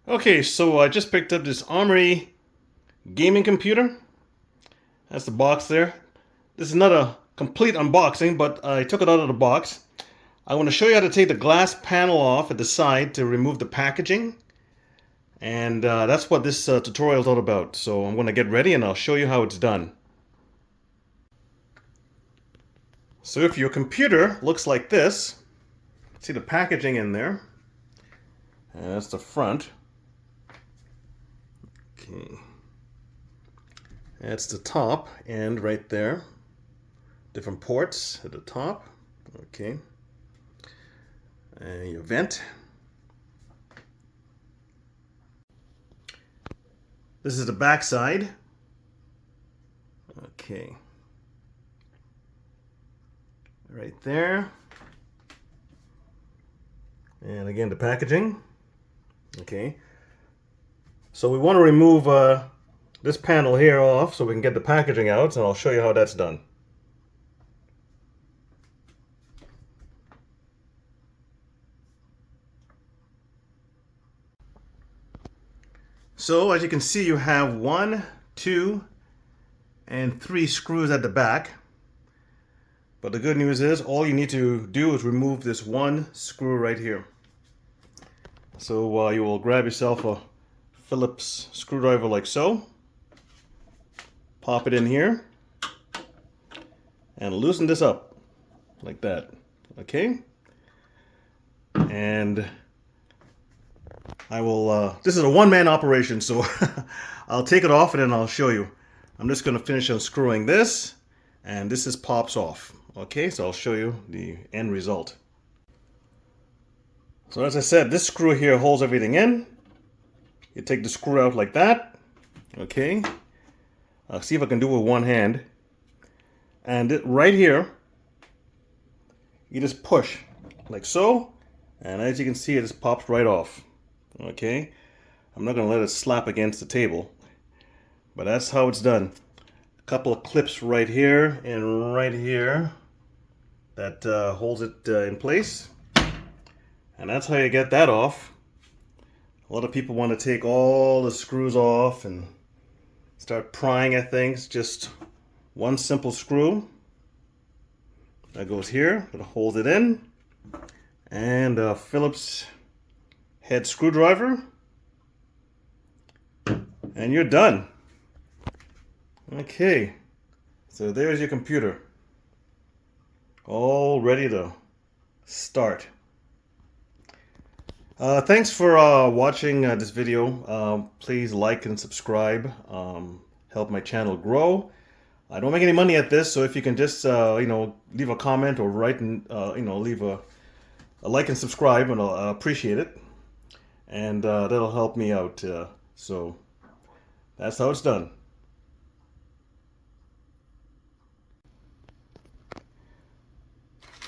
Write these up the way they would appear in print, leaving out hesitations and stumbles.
Okay, so I just picked up this Armoury gaming computer. That's the box there. This is not a complete unboxing, but I took it out of the box. I want to show you how to take the glass panel off at the side to remove the packaging. And that's what this tutorial is all about. So I'm going to get ready and I'll show you how it's done. So if your computer looks like this, see the packaging in there. And that's the front. Okay. That's the top end right there. Different ports at the top. Okay. And your vent. This is the back side. Okay. Right there. And again, the packaging. Okay. So we want to remove this panel here off so we can get the packaging out, and I'll show you how that's done. So as you can see, you have 1, 2, and 3 screws at the back. But the good news is all you need to do is remove this one screw right here. So you will grab yourself a Phillips screwdriver like so. Pop it in here. And loosen this up like that. Okay? And I will, this is a one-man operation, so I'll take it off and then I'll show you. I'm just going to finish unscrewing this, and this just pops off. Okay, so I'll show you the end result. So as I said, this screw here holds everything in. You take the screw out like that. Okay. I'll see if I can do it with one hand. And right here, you just push like so. And as you can see, it just pops right off. Okay. I'm not going to let it slap against the table. But that's how it's done. A couple of clips right here and right here that holds it in place. And that's how you get that off. A lot of people want to take all the screws off and start prying at things. Just one simple screw that goes here, that holds it in, and a Phillips head screwdriver, and you're done. Okay, so there's your computer, all ready to start. Thanks for watching this video. Please like and subscribe. Help my channel grow. I don't make any money at this, so if you can just leave a comment or write and leave a like and subscribe, and I'll appreciate it. And that'll help me out. So that's how it's done.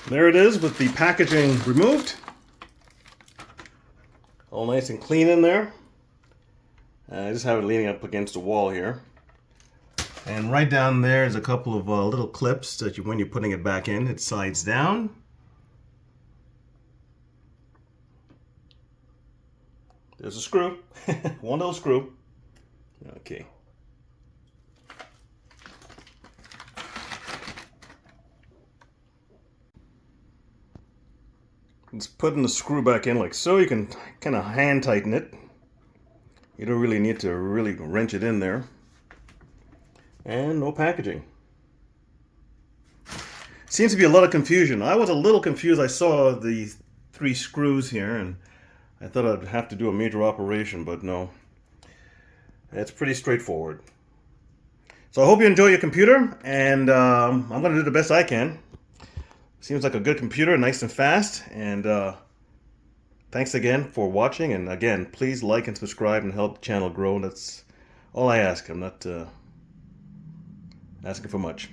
There it is with the packaging removed. All nice and clean in there. I just have it leaning up against the wall here. And right down there is a couple of little clips that when you're putting it back in, it slides down. There's a screw. One little screw. Okay. Just putting the screw back in like so. You can kind of hand tighten it. You don't really need to really wrench it in there. And no packaging. Seems to be a lot of confusion. I was a little confused. I saw the 3 screws here and I thought I'd have to do a major operation, but no. It's pretty straightforward. So I hope you enjoy your computer, and I'm going to do the best I can. Seems like a good computer, nice and fast, and thanks again for watching, and again, please like and subscribe and help the channel grow. That's all I ask. I'm not asking for much.